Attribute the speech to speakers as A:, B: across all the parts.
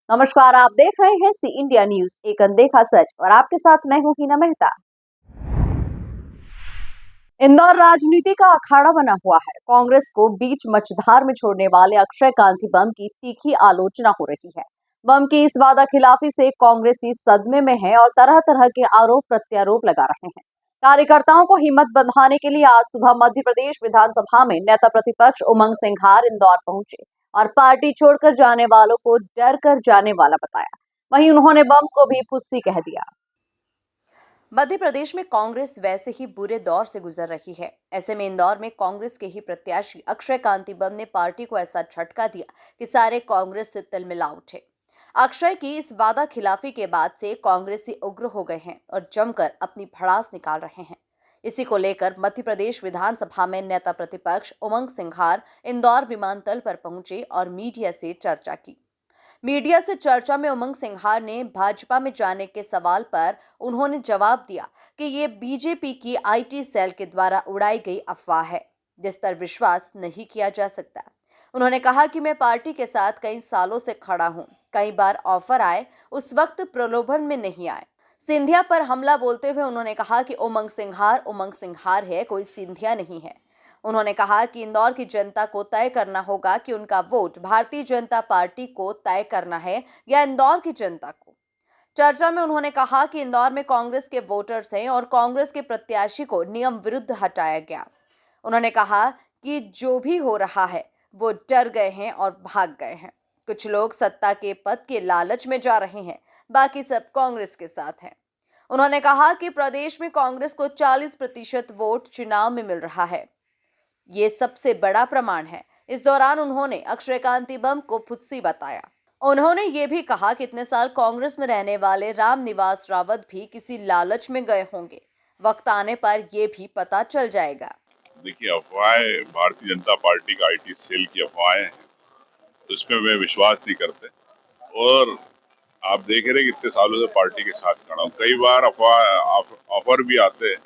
A: नमस्कार, आप देख रहे हैं सी इंडिया न्यूज, एक अनदेखा सच, और आपके साथ मैं हूं हीना मेहता। इंदौर राजनीति का अखाड़ा बना हुआ है। कांग्रेस को बीच मझधार में छोड़ने वाले अक्षय कांति बम की तीखी आलोचना हो रही है। बम की इस वादा खिलाफी से कांग्रेसी सदमे में है और तरह तरह के आरोप प्रत्यारोप लगा रहे हैं। कार्यकर्ताओं को हिम्मत बंधाने के लिए आज सुबह मध्य प्रदेश विधानसभा में नेता प्रतिपक्ष उमंग सिंघार इंदौर पहुंचे और पार्टी छोड़कर जाने वालों को डर कर जाने वाला बताया। वहीं उन्होंने बम को भी फुस्सी कह दिया। मध्य प्रदेश में कांग्रेस वैसे ही बुरे दौर से गुजर रही है। ऐसे में इंदौर में कांग्रेस के ही प्रत्याशी अक्षय कांति बम ने पार्टी को ऐसा झटका दिया कि सारे कांग्रेस से तिलमिला उठे। अक्षय की इस वादा खिलाफी के बाद से कांग्रेसी उग्र हो गए हैं और जमकर अपनी भड़ास निकाल रहे हैं। इसी को लेकर मध्य प्रदेश विधानसभा में नेता प्रतिपक्ष उमंग सिंघार इंदौर विमानतल पर पहुंचे और मीडिया से चर्चा की। मीडिया से चर्चा में उमंग सिंघार ने भाजपा में जाने के सवाल पर उन्होंने जवाब दिया कि ये बीजेपी की आईटी सेल के द्वारा उड़ाई गई अफवाह है, जिस पर विश्वास नहीं किया जा सकता। उन्होंने कहा कि मैं पार्टी के साथ कई सालों से खड़ा हूं। कई बार ऑफर आए, उस वक्त प्रलोभन में नहीं आए। सिंधिया पर हमला बोलते हुए उन्होंने कहा कि उमंग सिंघार है, कोई सिंधिया नहीं है। उन्होंने कहा कि इंदौर की जनता को तय करना होगा कि उनका वोट भारतीय जनता पार्टी को तय करना है या इंदौर की जनता को। चर्चा में उन्होंने कहा कि इंदौर में कांग्रेस के वोटर्स हैं और कांग्रेस के प्रत्याशी को नियम विरुद्ध हटाया गया। उन्होंने कहा कि जो भी हो रहा है वो डर गए हैं और भाग गए हैं। कुछ लोग सत्ता के पद के लालच में जा रहे हैं, बाकी सब कांग्रेस के साथ हैं। उन्होंने कहा कि प्रदेश में कांग्रेस को 40% वोट चुनाव में मिल रहा है, ये सबसे बड़ा प्रमाण है। इस दौरान उन्होंने अक्षय कांति बम को फुस्सी बताया। उन्होंने ये भी कहा कि इतने साल कांग्रेस में रहने वाले राम निवास रावत भी किसी लालच में गए होंगे। वक्त आने पर ये भी पता चल जाएगा।
B: देखिए, अफवाहें भारतीय जनता पार्टी का आईटी सेल की अफवाहें हैं, उसमें मैं विश्वास नहीं करते। और आप देख रहे कि इतने सालों से पार्टी के साथ खड़ा हूँ। कई बार ऑफर भी आते हैं।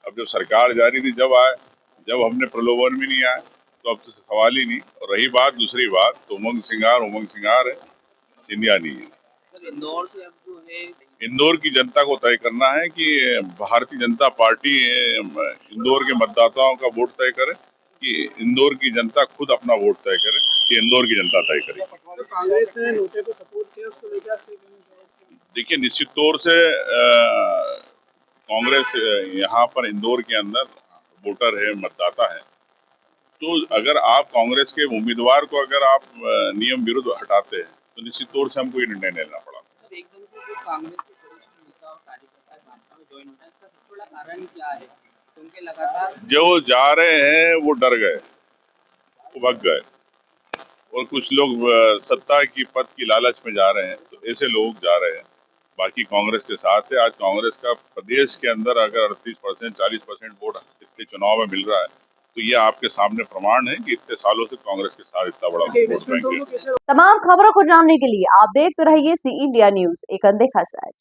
B: अब जब सरकार जारी थी जब हमने प्रलोभन भी नहीं आया, तो अब तो सवाल ही नहीं। और रही बात दूसरी बात, तो उमंग सिंगार है, सिंधिया नहीं है।
C: इंदौर से अब जो है
B: इंदौर की जनता को तय करना है कि भारतीय जनता पार्टी इंदौर के मतदाताओं का वोट तय करे कि इंदौर की जनता खुद अपना वोट तय करे कि इंदौर की जनता तय करे।
C: तो कांग्रेस ने नोटे को सपोर्ट किया, उसको लेकर आप क्या कहना चाहेंगे?
B: देखिए, निश्चित तौर से कांग्रेस यहाँ पर इंदौर के अंदर वोटर है, मतदाता है। तो अगर आप कांग्रेस के उम्मीदवार को अगर आप नियम विरुद्ध हटाते हैं, तो निश्चित तौर से हमको ये निर्णय लेना पड़ा।
C: एकदम से जो कांग्रेस के वरिष्ठ नेता और कार्यकर्ता भाजपा में ज्वाइन होता है, इसका सबसे बड़ा कारण क्या है? क्योंकि लगातार
B: जो जा रहे हैं वो डर गए, वो भग गए, और कुछ लोग सत्ता की पद की लालच में जा रहे हैं, तो ऐसे लोग जा रहे हैं। बाकी कांग्रेस के साथ है। आज कांग्रेस का प्रदेश के अंदर अगर 38% 40% वोट इतने चुनाव में मिल रहा है, तो ये आपके सामने प्रमाण है कि इतने सालों से कांग्रेस के साथ इतना बड़ा वोट बैंक है।
A: तमाम खबरों को जानने के लिए आप देखते रहिए सी इंडिया न्यूज, एक अनदेखा सच।